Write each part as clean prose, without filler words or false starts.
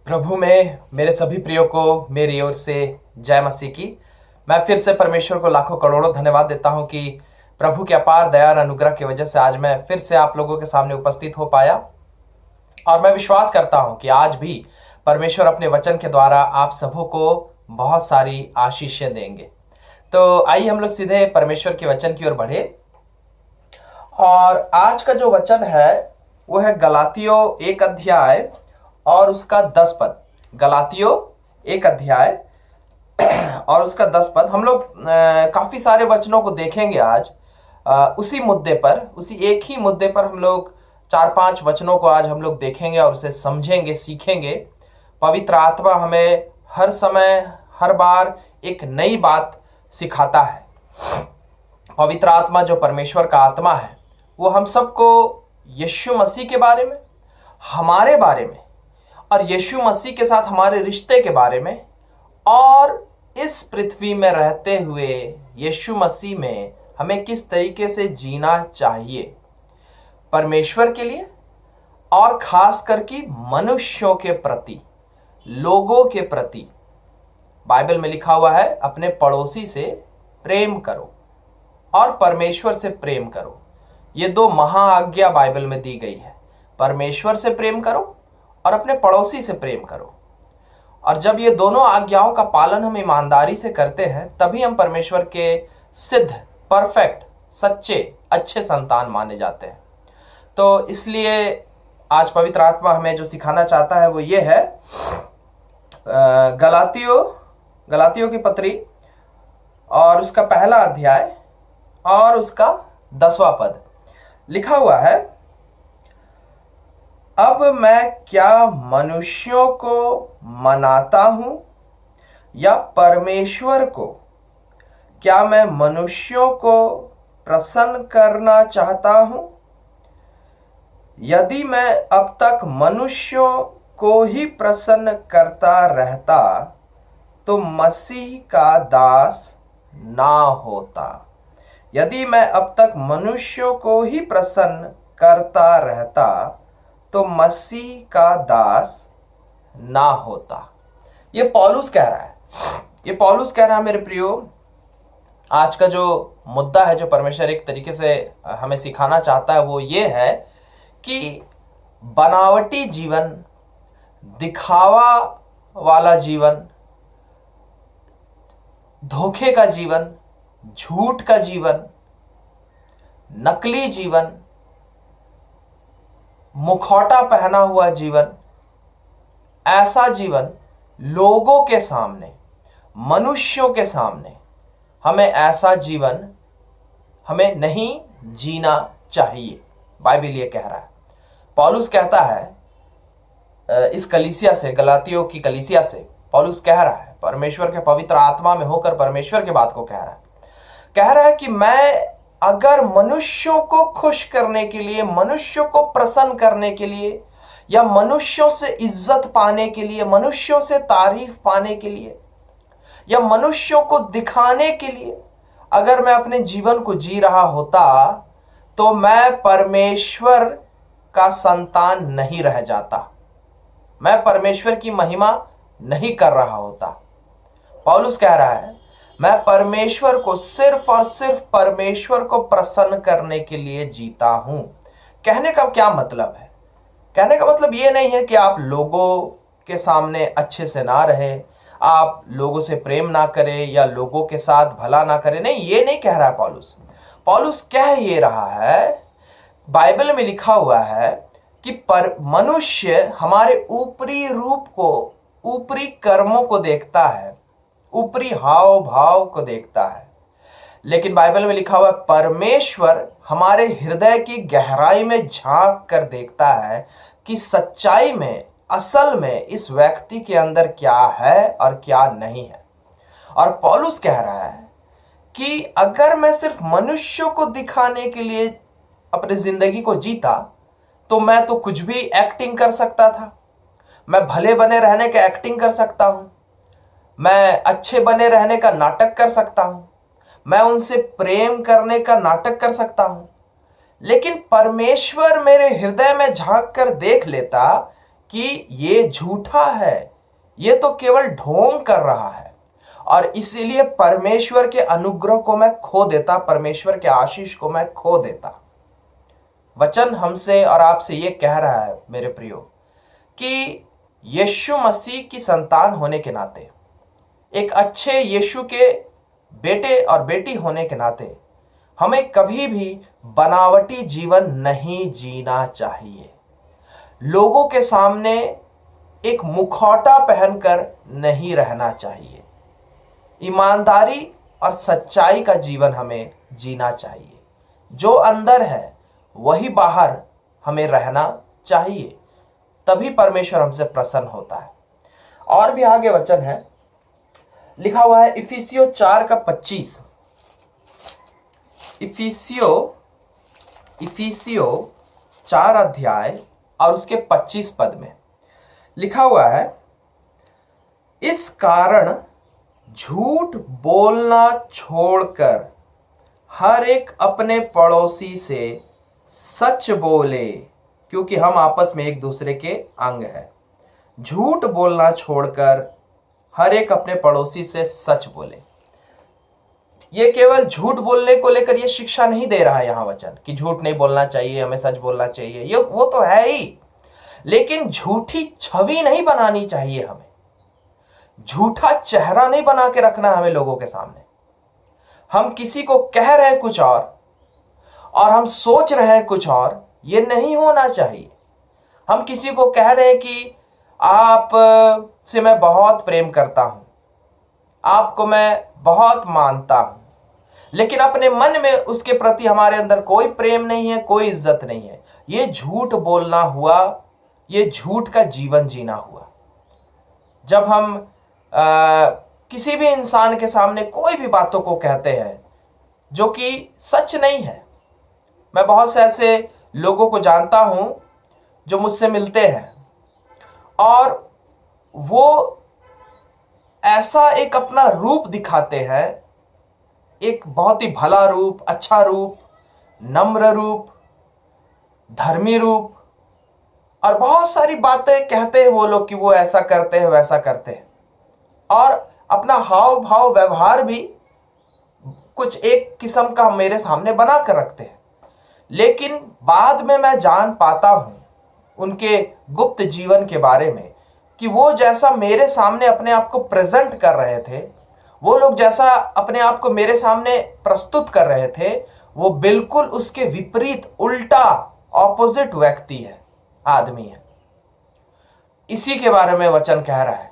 प्रभु में मेरे सभी प्रियो को मेरी ओर से जय मसीह की। मैं फिर से परमेश्वर को लाखों करोड़ों धन्यवाद देता हूं कि प्रभु के अपार दया और अनुग्रह की वजह से आज मैं फिर से आप लोगों के सामने उपस्थित हो पाया। और मैं विश्वास करता हूं कि आज भी परमेश्वर अपने वचन के द्वारा आप सबों को बहुत सारी आशीषें देंगे। तो आइए हम लोग सीधे परमेश्वर के वचन की ओर बढ़े। और आज का जो वचन है वो है गलातियों 1 अध्याय और उसका 10 पद। गलातियों 1 अध्याय और उसका 10 पद। हम लोग काफ़ी सारे वचनों को देखेंगे आज। उसी मुद्दे पर, उसी एक ही मुद्दे पर हम लोग 4-5 वचनों को आज हम लोग देखेंगे और उसे समझेंगे, सीखेंगे। पवित्र आत्मा हमें हर समय, हर बार एक नई बात सिखाता है। पवित्र आत्मा जो परमेश्वर का आत्मा है वो हम सबको यीशु मसीह के बारे में, हमारे बारे में और यीशु मसीह के साथ हमारे रिश्ते के बारे में और इस पृथ्वी में रहते हुए यीशु मसीह में हमें किस तरीके से जीना चाहिए परमेश्वर के लिए और खास करके मनुष्यों के प्रति, लोगों के प्रति। बाइबल में लिखा हुआ है अपने पड़ोसी से प्रेम करो और परमेश्वर से प्रेम करो। ये 2 महाआज्ञा बाइबल में दी गई है। परमेश्वर से प्रेम करो और अपने पड़ोसी से प्रेम करो। और जब ये दोनों आज्ञाओं का पालन हम ईमानदारी से करते हैं तभी हम परमेश्वर के सिद्ध, परफेक्ट, सच्चे, अच्छे संतान माने जाते हैं। तो इसलिए आज पवित्र आत्मा हमें जो सिखाना चाहता है वो ये है। गलातियों की पत्री और उसका पहला अध्याय और उसका 10वां पद लिखा हुआ है। अब मैं क्या मनुष्यों को मनाता हूं या परमेश्वर को? क्या मैं मनुष्यों को प्रसन्न करना चाहता हूं? यदि मैं अब तक मनुष्यों को ही प्रसन्न करता रहता तो मसीह का दास ना होता। यदि मैं अब तक मनुष्यों को ही प्रसन्न करता रहता तो मसीह का दास ना होता। ये पौलुस कह रहा है। मेरे प्रियो, आज का जो मुद्दा है जो परमेश्वर एक तरीके से हमें सिखाना चाहता है वो ये है कि बनावटी जीवन, दिखावा वाला जीवन, धोखे का जीवन, झूठ का जीवन, नकली जीवन, मुखौटा पहना हुआ जीवन, ऐसा जीवन लोगों के सामने, मनुष्यों के सामने हमें ऐसा जीवन हमें नहीं जीना चाहिए। बाइबल ये कह रहा है। पौलुस कहता है इस कलीसिया से, गलातियों की कलीसिया से पौलुस कह रहा है, परमेश्वर के पवित्र आत्मा में होकर परमेश्वर के बात को कह रहा है कि मैं अगर मनुष्यों को खुश करने के लिए, मनुष्यों को प्रसन्न करने के लिए या मनुष्यों से इज्जत पाने के लिए, मनुष्यों से तारीफ पाने के लिए या मनुष्यों को दिखाने के लिए अगर मैं अपने जीवन को जी रहा होता तो मैं परमेश्वर का संतान नहीं रह जाता, मैं परमेश्वर की महिमा नहीं कर रहा होता। पौलुस कह रहा है मैं परमेश्वर को सिर्फ और सिर्फ परमेश्वर को प्रसन्न करने के लिए जीता हूं। कहने का क्या मतलब है? कहने का मतलब ये नहीं है कि आप लोगों के सामने अच्छे से ना रहे, आप लोगों से प्रेम ना करें या लोगों के साथ भला ना करें। नहीं, ये नहीं कह रहा है पौलुस कह ये रहा है, बाइबल में लिखा हुआ है कि मनुष्य हमारे ऊपरी रूप को, ऊपरी कर्मों को देखता है, ऊपरी हाव भाव को देखता है, लेकिन बाइबल में लिखा हुआ है परमेश्वर हमारे हृदय की गहराई में झांक कर देखता है कि सच्चाई में, असल में इस व्यक्ति के अंदर क्या है और क्या नहीं है। और पौलुस कह रहा है कि अगर मैं सिर्फ मनुष्यों को दिखाने के लिए अपनी जिंदगी को जीता तो मैं तो कुछ भी एक्टिंग कर सकता था। मैं भले बने रहने का एक्टिंग कर सकता हूं, मैं अच्छे बने रहने का नाटक कर सकता हूं, मैं उनसे प्रेम करने का नाटक कर सकता हूं, लेकिन परमेश्वर मेरे हृदय में झांक कर देख लेता कि ये झूठा है, ये तो केवल ढोंग कर रहा है, और इसीलिए परमेश्वर के अनुग्रह को मैं खो देता, परमेश्वर के आशीष को मैं खो देता। वचन हमसे और आपसे ये कह रहा है मेरे प्रियो कि यीशु मसीह की संतान होने के नाते, एक अच्छे यीशु के बेटे और बेटी होने के नाते हमें कभी भी बनावटी जीवन नहीं जीना चाहिए। लोगों के सामने एक मुखौटा पहनकर नहीं रहना चाहिए। ईमानदारी और सच्चाई का जीवन हमें जीना चाहिए। जो अंदर है वही बाहर हमें रहना चाहिए, तभी परमेश्वर हमसे प्रसन्न होता है। और भी आगे वचन है, लिखा हुआ है इफिसियों 4:25। इफिसियों 4 अध्याय और उसके 25 पद में लिखा हुआ है, इस कारण झूठ बोलना छोड़कर हर एक अपने पड़ोसी से सच बोले, क्योंकि हम आपस में एक दूसरे के अंग हैं। झूठ बोलना छोड़कर हर एक अपने पड़ोसी से सच बोले। ये केवल झूठ बोलने को लेकर ये शिक्षा नहीं दे रहा है यहाँ वचन कि झूठ नहीं बोलना चाहिए, हमें सच बोलना चाहिए, ये वो तो है ही, लेकिन झूठी छवि नहीं बनानी चाहिए हमें। झूठा चेहरा नहीं बना के रखना हमें लोगों के सामने। हम किसी को कह रहे हैं कुछ और हम सोच रहे हैं कुछ और, ये नहीं होना चाहिए। हम किसी को कह रहे हैं कि आप से मैं बहुत प्रेम करता हूं, आपको मैं बहुत मानता हूं, लेकिन अपने मन में उसके प्रति हमारे अंदर कोई प्रेम नहीं है, कोई इज्जत नहीं है। ये झूठ बोलना हुआ, ये झूठ का जीवन जीना हुआ। जब हम किसी भी इंसान के सामने कोई भी बातों को कहते हैं जो कि सच नहीं है। मैं बहुत से ऐसे लोगों को जानता हूं जो मुझसे मिलते हैं और वो ऐसा एक अपना रूप दिखाते हैं, एक बहुत ही भला रूप, अच्छा रूप, नम्र रूप, धर्मी रूप, और बहुत सारी बातें कहते हैं वो लोग कि वो ऐसा करते हैं, वैसा करते हैं, और अपना हाव भाव व्यवहार भी कुछ एक किस्म का मेरे सामने बना कर रखते हैं। लेकिन बाद में मैं जान पाता हूं उनके गुप्त जीवन के बारे में कि वो जैसा मेरे सामने अपने आप को प्रेजेंट कर रहे थे, वो लोग जैसा अपने आप को मेरे सामने प्रस्तुत कर रहे थे, वो बिल्कुल उसके विपरीत, उल्टा, ऑपोजिट व्यक्ति है, आदमी है। इसी के बारे में वचन कह रहा है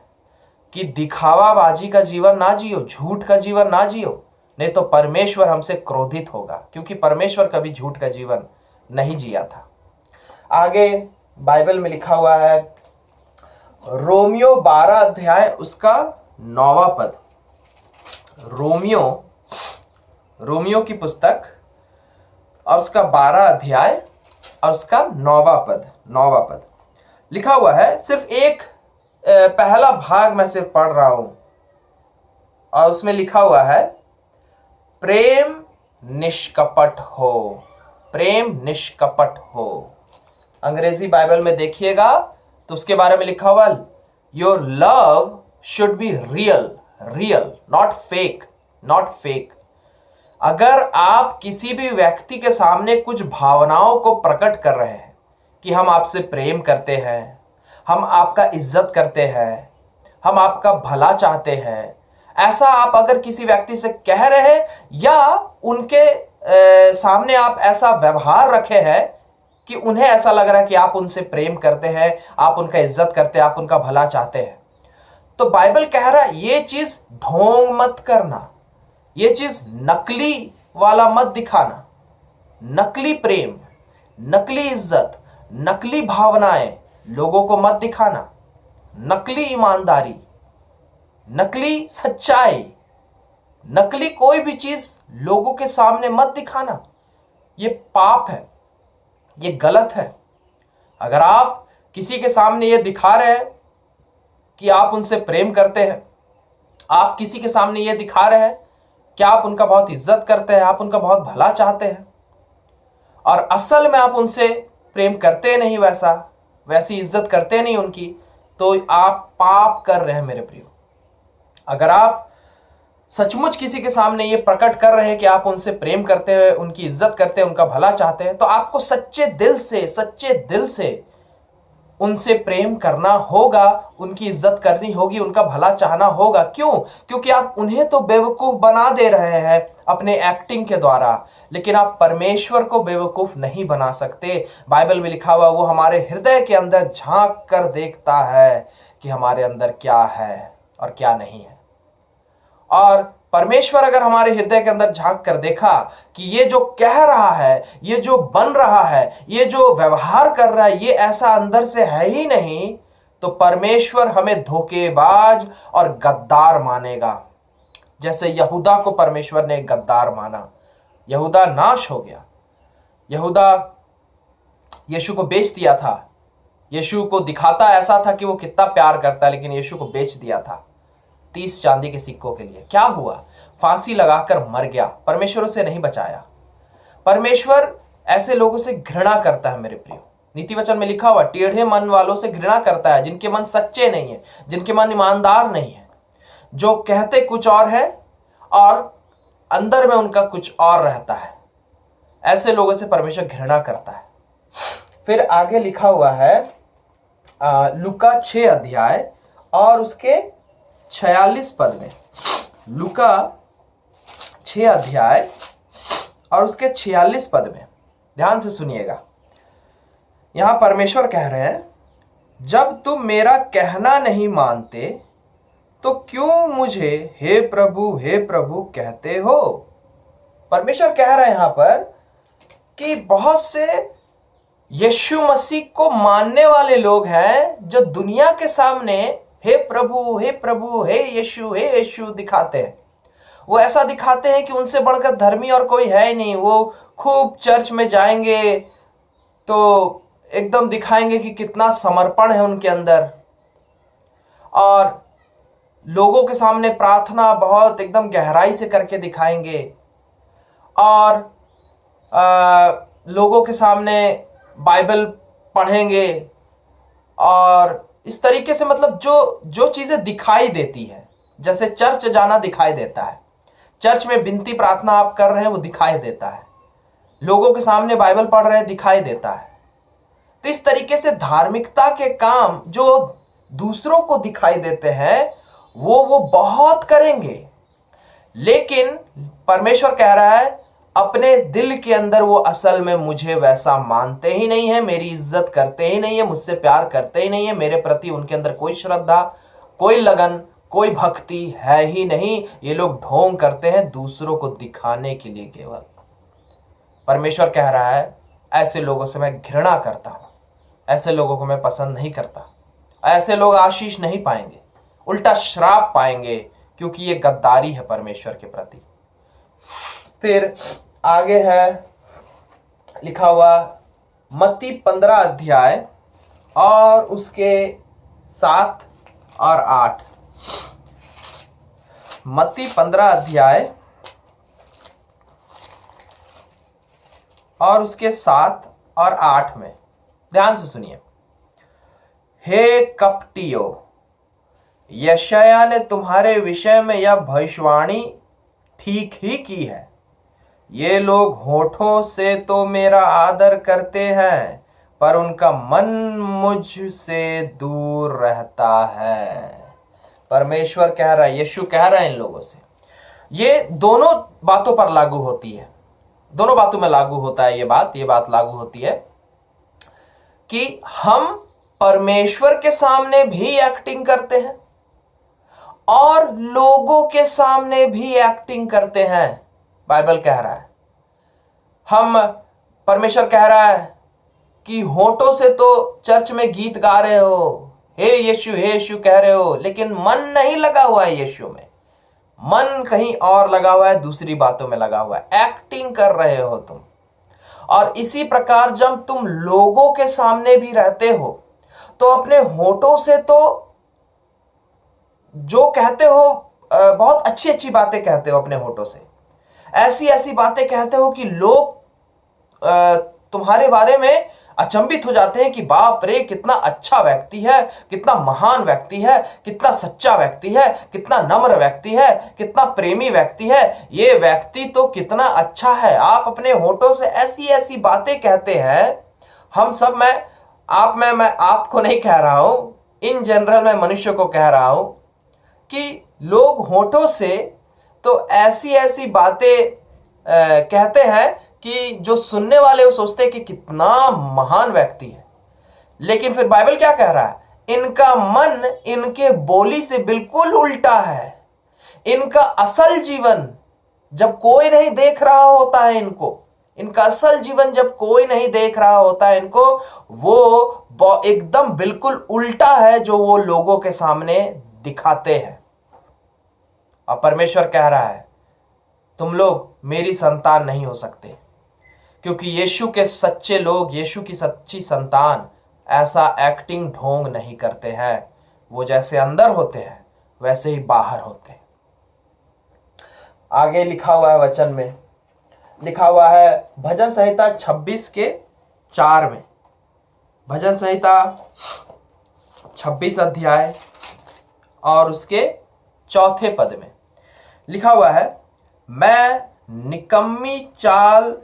कि दिखावाबाजी का जीवन ना जियो, झूठ का जीवन ना जियो, नहीं तो परमेश्वर हमसे क्रोधित होगा, क्योंकि परमेश्वर कभी झूठ का जीवन नहीं जिया था। आगे बाइबल में लिखा हुआ है रोमियो 12 अध्याय उसका 9वां पद। रोमियो की पुस्तक और उसका 12 अध्याय और उसका 9वां पद लिखा हुआ है। सिर्फ एक पहला भाग मैं सिर्फ पढ़ रहा हूं और उसमें लिखा हुआ है, प्रेम निष्कपट हो, प्रेम निष्कपट हो। अंग्रेजी बाइबल में देखिएगा तो उसके बारे में लिखा हुआ, your love should be real, not fake. अगर आप किसी भी व्यक्ति के सामने कुछ भावनाओं को प्रकट कर रहे हैं कि हम आपसे प्रेम करते हैं, हम आपका इज्जत करते हैं, हम आपका भला चाहते हैं, ऐसा आप अगर किसी व्यक्ति से कह रहे हैं या उनके सामने आप ऐसा व्यवहार रखे हैं कि उन्हें ऐसा लग रहा है कि आप उनसे प्रेम करते हैं, आप उनका इज्जत करते हैं, आप उनका भला चाहते हैं, तो बाइबल कह रहा है ये चीज ढोंग मत करना, ये चीज नकली वाला मत दिखाना। नकली प्रेम, नकली इज्जत, नकली भावनाएं लोगों को मत दिखाना। नकली ईमानदारी, नकली सच्चाई, नकली कोई भी चीज लोगों के सामने मत दिखाना। ये पाप है, ये गलत है। अगर आप किसी के सामने ये दिखा रहे हैं कि आप उनसे प्रेम करते हैं, आप किसी के सामने ये दिखा रहे हैं कि आप उनका बहुत इज्जत करते हैं, आप उनका बहुत भला चाहते हैं, और असल में आप उनसे प्रेम करते नहीं वैसा, वैसी इज्जत करते नहीं उनकी, तो आप पाप कर रहे हैं मेरे प्रियो। अगर आप सचमुच किसी के सामने ये प्रकट कर रहे हैं कि आप उनसे प्रेम करते हैं, उनकी इज्जत करते हैं, उनका भला चाहते हैं, तो आपको सच्चे दिल से उनसे प्रेम करना होगा, उनकी इज्जत करनी होगी, उनका भला चाहना होगा। क्यों? क्योंकि आप उन्हें तो बेवकूफ बना दे रहे हैं अपने एक्टिंग के द्वारा, लेकिन आप परमेश्वर को बेवकूफ नहीं बना सकते। बाइबल में लिखा हुआ वो हमारे हृदय के अंदर झांक कर देखता है कि हमारे अंदर क्या है और क्या नहीं है। और परमेश्वर अगर हमारे हृदय के अंदर झांक कर देखा कि ये जो कह रहा है, ये जो बन रहा है, ये जो व्यवहार कर रहा है, ये ऐसा अंदर से है ही नहीं, तो परमेश्वर हमें धोखेबाज और गद्दार मानेगा। जैसे यहूदा को परमेश्वर ने गद्दार माना, यहूदा नाश हो गया। यहूदा यीशु को बेच दिया था। यीशु को दिखाता ऐसा था कि वो कितना प्यार करता है, लेकिन यीशु को बेच दिया था 30 चांदी के सिक्कों के लिए। क्या हुआ? फांसी लगाकर मर गया। परमेश्वर उसे नहीं बचाया। परमेश्वर ऐसे लोगों से घृणा करता है मेरे प्रियो। नीति वचन में लिखा हुआ टेढ़े मन वालों से घृणा करता है, जिनके मन सच्चे नहीं है, जिनके मन ईमानदार नहीं है, जो कहते कुछ और है और अंदर में उनका कुछ और रहता है। ऐसे लोगों से परमेश्वर घृणा करता है। फिर आगे लिखा हुआ है लूका 6 अध्याय और उसके 46 पद में। लूका 6 अध्याय और उसके 46 पद में ध्यान से सुनिएगा। यहां परमेश्वर कह रहे हैं, जब तुम मेरा कहना नहीं मानते तो क्यों मुझे हे प्रभु कहते हो। परमेश्वर कह रहे हैं यहां पर कि बहुत से यीशु मसीह को मानने वाले लोग हैं जो दुनिया के सामने हे प्रभु हे यीशु दिखाते हैं। वो ऐसा दिखाते हैं कि उनसे बढ़कर धर्मी और कोई है ही नहीं। वो खूब चर्च में जाएंगे तो एकदम दिखाएंगे कि कितना समर्पण है उनके अंदर, और लोगों के सामने प्रार्थना बहुत एकदम गहराई से करके दिखाएंगे, और लोगों के सामने बाइबल पढ़ेंगे, और इस तरीके से मतलब जो चीज़ें दिखाई देती है, जैसे चर्च जाना दिखाई देता है, चर्च में विनती प्रार्थना आप कर रहे हैं वो दिखाई देता है, लोगों के सामने बाइबल पढ़ रहे हैं दिखाई देता है। तो इस तरीके से धार्मिकता के काम जो दूसरों को दिखाई देते हैं वो बहुत करेंगे, लेकिन परमेश्वर कह रहा है अपने दिल के अंदर वो असल में मुझे वैसा मानते ही नहीं है, मेरी इज्जत करते ही नहीं है, मुझसे प्यार करते ही नहीं है, मेरे प्रति उनके अंदर कोई श्रद्धा, कोई लगन, कोई भक्ति है ही नहीं। ये लोग ढोंग करते हैं दूसरों को दिखाने के लिए केवल। परमेश्वर कह रहा है ऐसे लोगों से मैं घृणा करता हूं, ऐसे लोगों को मैं पसंद नहीं करता। ऐसे लोग आशीष नहीं पाएंगे, उल्टा श्राप पाएंगे, क्योंकि ये गद्दारी है परमेश्वर के प्रति। फिर आगे है लिखा हुआ मत्ती 15 अध्याय और उसके 7 और 8। मत्ती 15 अध्याय और उसके 7 और 8 में ध्यान से सुनिए। हे कपटियों, यशायाह ने तुम्हारे विषय में यह भविष्यवाणी ठीक ही की है। ये लोग होठों से तो मेरा आदर करते हैं, पर उनका मन मुझसे दूर रहता है। परमेश्वर कह रहा है, यीशु कह रहा है इन लोगों से। ये दोनों बातों पर लागू होती है, दोनों बातों में लागू होता है ये बात लागू होती है कि हम परमेश्वर के सामने भी एक्टिंग करते हैं और लोगों के सामने भी एक्टिंग करते हैं। बाइबल कह रहा है, हम परमेश्वर कह रहा है कि होठों से तो चर्च में गीत गा रहे हो, हे यीशु कह रहे हो, लेकिन मन नहीं लगा हुआ है यीशु में, मन कहीं और लगा हुआ है, दूसरी बातों में लगा हुआ है, एक्टिंग कर रहे हो तुम। और इसी प्रकार जब तुम लोगों के सामने भी रहते हो तो अपने होठों से तो जो कहते हो बहुत अच्छी अच्छी बातें कहते हो, अपने होठों से ऐसी ऐसी बातें कहते हो कि लोग तुम्हारे बारे में अचंभित हो जाते हैं कि बाप रे, कितना अच्छा व्यक्ति है, कितना महान व्यक्ति है, कितना सच्चा व्यक्ति है, कितना नम्र व्यक्ति है, कितना प्रेमी व्यक्ति है, ये व्यक्ति तो कितना अच्छा है। आप अपने होठों से ऐसी ऐसी बातें कहते हैं। हम सब, मैं आपको नहीं कह रहा हूं, इन जनरल मैं मनुष्य को कह रहा हूं कि लोग होठों से तो ऐसी ऐसी बातें कहते हैं कि जो सुनने वाले वो सोचते हैं कि कितना महान व्यक्ति है। लेकिन फिर बाइबल क्या कह रहा है? इनका मन इनके बोली से बिल्कुल उल्टा है। इनका असल जीवन जब कोई नहीं देख रहा होता है इनका असल जीवन जब कोई नहीं देख रहा होता है इनको, वो एकदम बिल्कुल उल्टा है जो वो लोगों के सामने दिखाते हैं। और परमेश्वर कह रहा है, तुम लोग मेरी संतान नहीं हो सकते, क्योंकि यीशु के सच्चे लोग, यीशु की सच्ची संतान ऐसा एक्टिंग ढोंग नहीं करते हैं। वो जैसे अंदर होते हैं वैसे ही बाहर होते हैं। आगे लिखा हुआ है, वचन में लिखा हुआ है भजन संहिता 26:4 में, भजन संहिता 26 अध्याय और उसके 4 पद में लिखा हुआ है, मैं निकम्मी चाल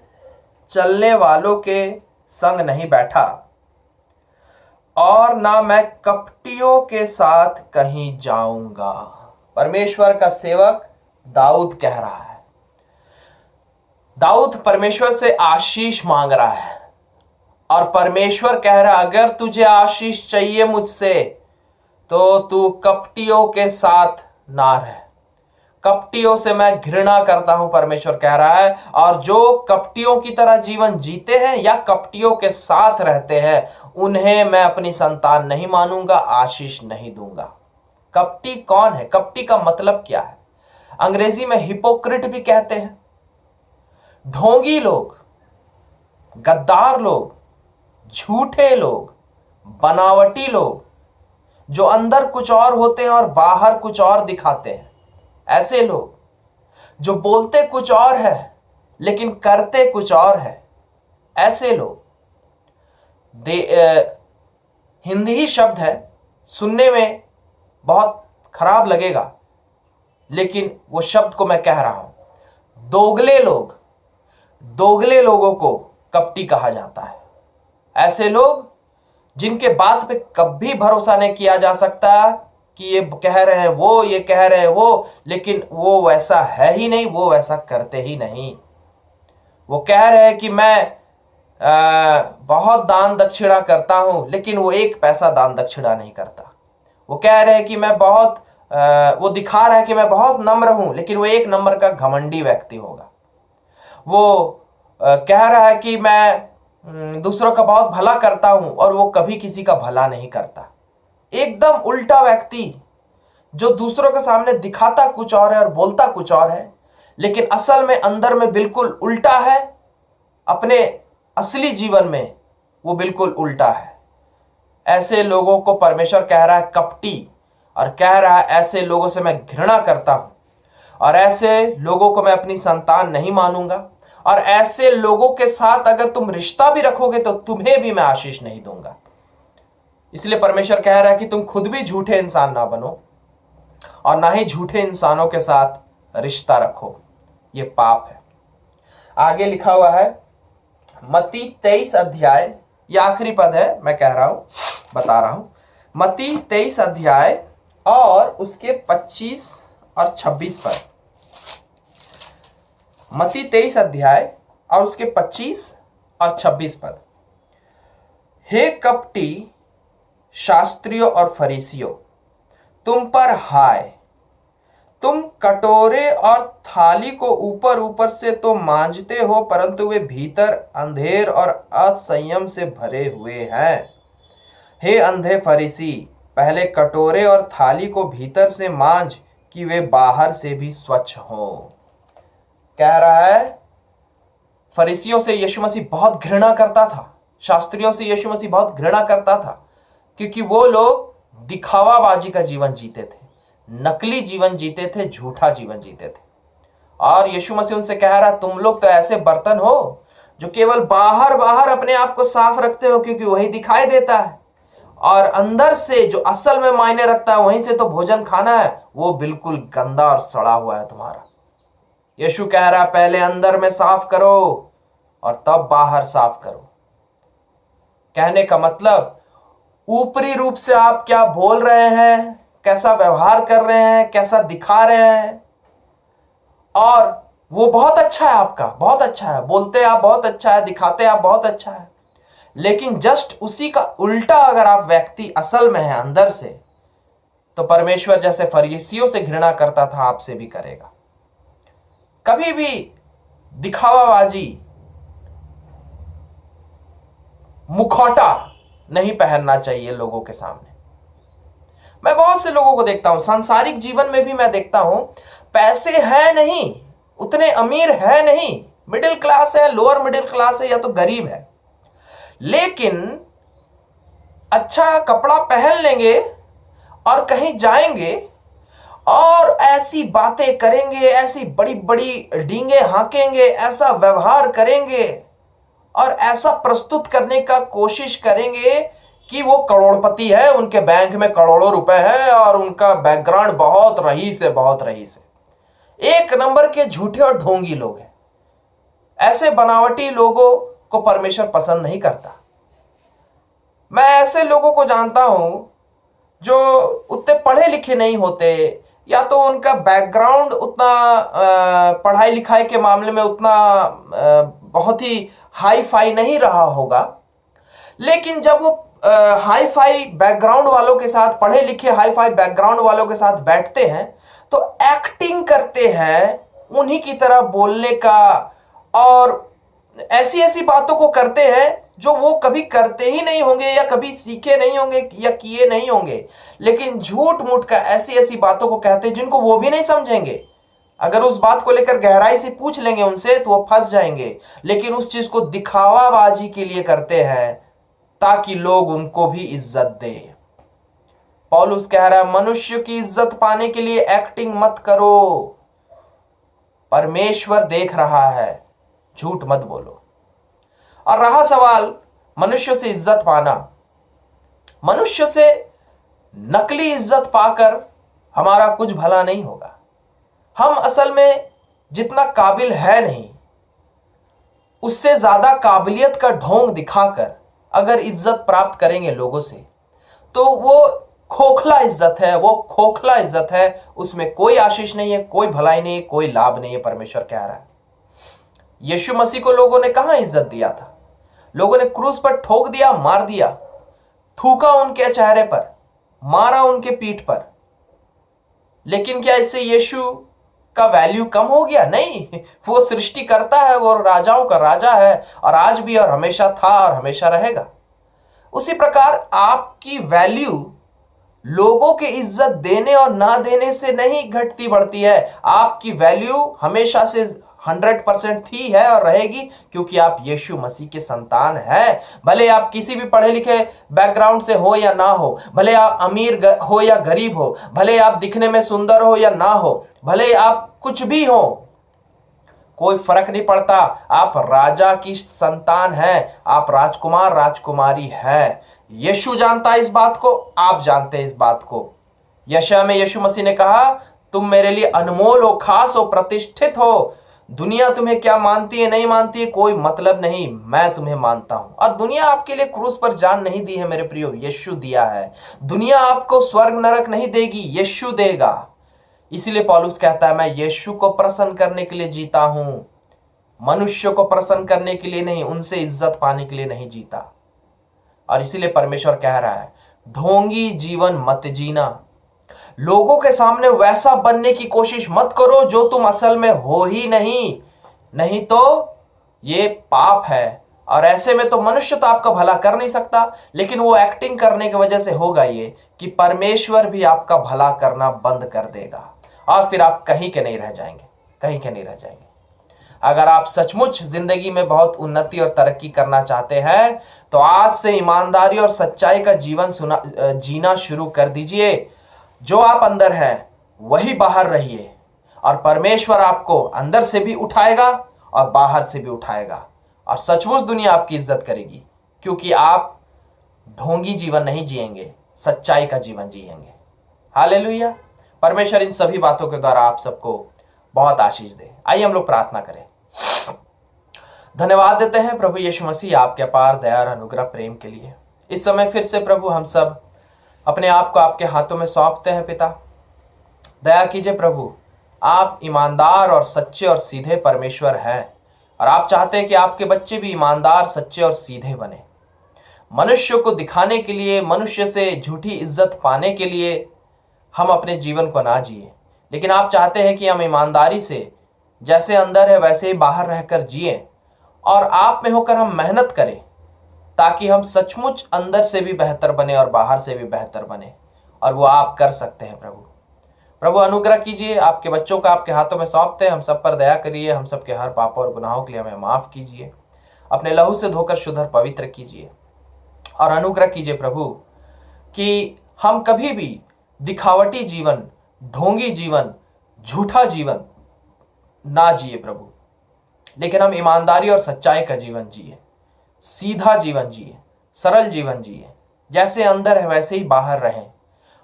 चलने वालों के संग नहीं बैठा और ना मैं कपटियों के साथ कहीं जाऊंगा। परमेश्वर का सेवक दाऊद कह रहा है। दाऊद परमेश्वर से आशीष मांग रहा है और परमेश्वर कह रहा है, अगर तुझे आशीष चाहिए मुझसे तो तू कपटियों के साथ ना रह। कपटियों से मैं घृणा करता हूं, परमेश्वर कह रहा है। और जो कपटियों की तरह जीवन जीते हैं या कपटियों के साथ रहते हैं, उन्हें मैं अपनी संतान नहीं मानूंगा, आशीष नहीं दूंगा। कपटी कौन है? कपटी का मतलब क्या है? अंग्रेजी में हिपोक्रिट भी कहते हैं। ढोंगी लोग, गद्दार लोग, झूठे लोग, बनावटी लोग, जो अंदर कुछ और होते हैं और बाहर कुछ और दिखाते हैं। ऐसे लोग जो बोलते कुछ और है लेकिन करते कुछ और है। ऐसे लोग, हिंदी ही शब्द है, सुनने में बहुत खराब लगेगा, लेकिन वो शब्द को मैं कह रहा हूं। दोगले लोग, दोगले लोगों को कपटी कहा जाता है। ऐसे लोग जिनके बात पे कभी भरोसा नहीं किया जा सकता कि ये कह रहे हैं वो, ये कह रहे हैं वो, लेकिन वो वैसा है ही नहीं, वो वैसा करते ही नहीं। वो कह रहे हैं कि मैं बहुत दान दक्षिणा करता हूं, लेकिन वो एक पैसा दान दक्षिणा नहीं करता। वो कह रहे हैं कि मैं बहुत वो दिखा रहा है कि मैं बहुत नम्र हूं, लेकिन वो एक नंबर का घमंडी व्यक्ति होगा। वो कह रहा है कि मैं दूसरों का बहुत भला करता हूं और वो कभी किसी का भला नहीं करता। एकदम उल्टा व्यक्ति जो दूसरों के सामने दिखाता कुछ और है और बोलता कुछ और है, लेकिन असल में अंदर में बिल्कुल उल्टा है। अपने असली जीवन में वो बिल्कुल उल्टा है। ऐसे लोगों को परमेश्वर कह रहा है कपटी, और कह रहा है ऐसे लोगों से मैं घृणा करता हूं और ऐसे लोगों को मैं अपनी संतान नहीं मानूंगा। और ऐसे लोगों के साथ अगर तुम रिश्ता भी रखोगे तो तुम्हें भी मैं आशीष नहीं दूंगा। इसलिए परमेश्वर कह रहा है कि तुम खुद भी झूठे इंसान ना बनो और ना ही झूठे इंसानों के साथ रिश्ता रखो, ये पाप है। आगे लिखा हुआ है मत्ती 23 अध्याय, ये आखिरी पद है, मैं कह रहा हूं, बता रहा हूं। मत्ती 23 अध्याय और उसके 25 और 26 पद। मत्ती 23 अध्याय और उसके 25 और 26 पद। हे कपटी शास्त्रियों और फरीसियों, तुम पर हाय, तुम कटोरे और थाली को ऊपर ऊपर से तो मांजते हो, परंतु वे भीतर अंधेर और असंयम से भरे हुए हैं। हे अंधे फरीसी, पहले कटोरे और थाली को भीतर से मांज कि वे बाहर से भी स्वच्छ हो। कह रहा है फरीसियों से यीशु मसीह बहुत घृणा करता था, शास्त्रियों से यीशु मसीह बहुत घृणा करता था, क्योंकि वो लोग दिखावाबाजी का जीवन जीते थे, नकली जीवन जीते थे, झूठा जीवन जीते थे। और यीशु मसीह उनसे कह रहा, तुम लोग तो ऐसे बर्तन हो जो केवल बाहर बाहर अपने आप को साफ रखते हो क्योंकि वही दिखाई देता है, और अंदर से जो असल में मायने रखता है वहीं से तो भोजन खाना है, वो बिल्कुल गंदा और सड़ा हुआ है तुम्हारा। यीशु कह रहा है पहले अंदर में साफ करो और तब बाहर साफ करो। कहने का मतलब ऊपरी रूप से आप क्या बोल रहे हैं, कैसा व्यवहार कर रहे हैं, कैसा दिखा रहे हैं, और वो बहुत अच्छा है, आपका बहुत अच्छा है, बोलते आप बहुत अच्छा है, दिखाते आप बहुत अच्छा है, लेकिन जस्ट उसी का उल्टा अगर आप व्यक्ति असल में है अंदर से, तो परमेश्वर जैसे फरीसियों से घृणा करता था आपसे भी करेगा। कभी भी दिखावाबाजी, मुखौटा नहीं पहनना चाहिए लोगों के सामने। मैं बहुत से लोगों को देखता हूं, सांसारिक जीवन में भी मैं देखता हूं, पैसे है नहीं, उतने अमीर है नहीं, मिडिल क्लास है, लोअर मिडिल क्लास है, या तो गरीब है, लेकिन अच्छा कपड़ा पहन लेंगे और कहीं जाएंगे और ऐसी बातें करेंगे, ऐसी बड़ी बड़ी डींगे हाँकेंगे, ऐसा व्यवहार करेंगे और ऐसा प्रस्तुत करने का कोशिश करेंगे कि वो करोड़पति है, उनके बैंक में करोड़ों रुपए है और उनका बैकग्राउंड बहुत रईस है, बहुत रईस है। एक नंबर के झूठे और ढोंगी लोग हैं। ऐसे बनावटी लोगों को परमेश्वर पसंद नहीं करता। मैं ऐसे लोगों को जानता हूं जो उतने पढ़े लिखे नहीं होते, या तो उनका बैकग्राउंड उतना पढ़ाई लिखाई के मामले में उतना बहुत ही हाई फाई नहीं रहा होगा, लेकिन जब वो हाई फाई बैकग्राउंड वालों के साथ, पढ़े लिखे हाई फाई बैकग्राउंड वालों के साथ बैठते हैं तो एक्टिंग करते हैं उन्हीं की तरह बोलने का, और ऐसी ऐसी बातों को करते हैं जो वो कभी करते ही नहीं होंगे, या कभी सीखे नहीं होंगे, या किए नहीं होंगे, लेकिन झूठ मूठ का ऐसी ऐसी बातों को कहते हैं जिनको वो भी नहीं समझेंगे। अगर उस बात को लेकर गहराई से पूछ लेंगे उनसे तो वो फंस जाएंगे, लेकिन उस चीज को दिखावाबाजी के लिए करते हैं ताकि लोग उनको भी इज्जत दे। पौलुस कह रहा है मनुष्य की इज्जत पाने के लिए एक्टिंग मत करो, परमेश्वर देख रहा है, झूठ मत बोलो। और रहा सवाल मनुष्य से इज्जत पाना, मनुष्य से नकली इज्जत पाकर हमारा कुछ भला नहीं होगा। हम असल में जितना काबिल है नहीं, उससे ज्यादा काबिलियत का ढोंग दिखाकर अगर इज्जत प्राप्त करेंगे लोगों से, तो वो खोखला इज्जत है, वो खोखला इज्जत है, उसमें कोई आशीष नहीं है, कोई भलाई नहीं है, कोई लाभ नहीं है। परमेश्वर कह रहा है यीशु मसीह को लोगों ने कहां इज्जत दिया था? लोगों ने क्रूस पर ठोक दिया, मार दिया, थूका उनके चेहरे पर, मारा उनके पीठ पर, लेकिन क्या इससे यीशु का वैल्यू कम हो गया? नहीं, वो सृष्टि करता है, वो राजाओं का राजा है, और आज भी और हमेशा था और हमेशा रहेगा। उसी प्रकार आपकी वैल्यू लोगों की इज्जत देने और ना देने से नहीं घटती बढ़ती है। आपकी वैल्यू हमेशा से 100% थी, है और रहेगी, क्योंकि आप यीशु मसीह के संतान हैं। भले आप किसी भी पढ़े लिखे बैकग्राउंड से हो या ना हो, भले आप अमीर हो या गरीब हो, भले आप दिखने में सुंदर हो या ना हो, भले आप कुछ भी हो, कोई फर्क नहीं पड़ता। आप राजा की संतान हैं, आप राजकुमार राजकुमारी हैं। यीशु जानता है इस बात को, आप जानते हैं इस बात को। यशायाह में यीशु मसीह ने कहा तुम मेरे लिए अनमोल हो, खास हो, प्रतिष्ठित हो। दुनिया तुम्हें क्या मानती है नहीं मानती है कोई मतलब नहीं, मैं तुम्हें मानता हूं। और दुनिया आपके लिए क्रूस पर जान नहीं दी है मेरे प्रियो, यीशु दिया है। दुनिया आपको स्वर्ग नरक नहीं देगी, यीशु देगा। इसीलिए पौलुस कहता है मैं यीशु को प्रसन्न करने के लिए जीता हूं, मनुष्य को प्रसन्न करने के लिए नहीं, उनसे इज्जत पाने के लिए नहीं जीता। और इसीलिए परमेश्वर कह रहा है ढोंगी जीवन मत जीना, लोगों के सामने वैसा बनने की कोशिश मत करो जो तुम असल में हो ही नहीं, नहीं तो ये पाप है। और ऐसे में तो मनुष्य तो आपका भला कर नहीं सकता, लेकिन वो एक्टिंग करने की वजह से होगा ये कि परमेश्वर भी आपका भला करना बंद कर देगा, और फिर आप कहीं के नहीं रह जाएंगे, कहीं के नहीं रह जाएंगे। अगर आप सचमुच जिंदगी में बहुत उन्नति और तरक्की करना चाहते हैं तो आज से ईमानदारी और सच्चाई का जीवन जीना शुरू कर दीजिए। जो आप अंदर हैं वही बाहर रहिए, और परमेश्वर आपको अंदर से भी उठाएगा और बाहर से भी उठाएगा। और सचमुच दुनिया आपकी इज्जत करेगी, क्योंकि आप ढोंगी जीवन नहीं जिएंगे, सच्चाई का जीवन जिएंगे। हालेलुया। परमेश्वर इन सभी बातों के द्वारा आप सबको बहुत आशीष दे। आइए हम लोग प्रार्थना करें। धन्यवाद देते हैं प्रभु यीशु मसीह आपके अपार दया और अनुग्रह प्रेम के लिए। इस समय फिर से प्रभु हम सब अपने आप को आपके हाथों में सौंपते हैं। पिता, दया कीजिए प्रभु, आप ईमानदार और सच्चे और सीधे परमेश्वर हैं और आप चाहते हैं कि आपके बच्चे भी ईमानदार, सच्चे और सीधे बने। मनुष्य को दिखाने के लिए, मनुष्य से झूठी इज्जत पाने के लिए हम अपने जीवन को ना जिए, लेकिन आप चाहते हैं कि हम ईमानदारी से जैसे अंदर है वैसे ही बाहर रहकर जिए और आप में होकर हम मेहनत करें, ताकि हम सचमुच अंदर से भी बेहतर बने और बाहर से भी बेहतर बने। और वो आप कर सकते हैं प्रभु। प्रभु अनुग्रह कीजिए, आपके बच्चों को आपके हाथों में सौंपते हैं। हम सब पर दया करिए, हम सब के हर पापों और गुनाहों के लिए हमें माफ़ कीजिए, अपने लहू से धोकर शुद्ध और पवित्र कीजिए। और अनुग्रह कीजिए प्रभु कि हम कभी भी दिखावटी जीवन, ढोंगी जीवन, झूठा जीवन ना जिए प्रभु, लेकिन हम ईमानदारी और सच्चाई का जीवन जिए, सीधा जीवन जिए, सरल जीवन जिए, जैसे अंदर है वैसे ही बाहर रहें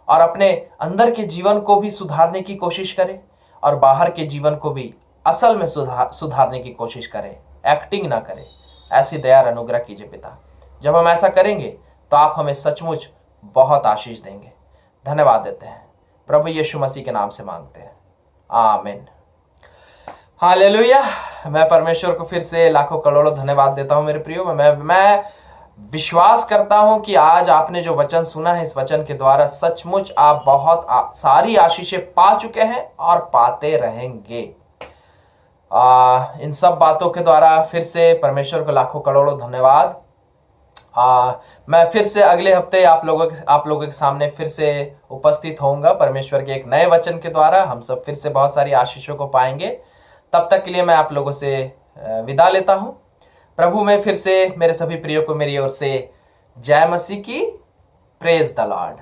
और अपने अंदर के जीवन को भी सुधारने की कोशिश करें और बाहर के जीवन को भी असल में सुधारने की कोशिश करें, एक्टिंग ना करें। ऐसी दया और अनुग्रह कीजिए पिता। जब हम ऐसा करेंगे तो आप हमें सचमुच बहुत आशीष देंगे। धन्यवाद देते हैं प्रभु यीशु मसीह के नाम से मांगते हैं, आमीन। हालेलुया। मैं परमेश्वर को फिर से लाखों करोड़ों धन्यवाद देता हूं मेरे प्रियो। मैं विश्वास करता हूं कि आज आपने जो वचन सुना है, इस वचन के द्वारा सचमुच आप बहुत सारी आशीषें पा चुके हैं और पाते रहेंगे। इन सब बातों के द्वारा फिर से परमेश्वर को लाखों करोड़ों धन्यवाद। मैं फिर से अगले हफ्ते आप लोगों के सामने फिर से उपस्थित होऊंगा परमेश्वर के एक नए वचन के द्वारा। हम सब फिर से बहुत सारी आशीषों को पाएंगे। तब तक के लिए मैं आप लोगों से विदा लेता हूं। प्रभु में फिर से मेरे सभी प्रियो को मेरी ओर से जय मसीह की। Praise the Lord.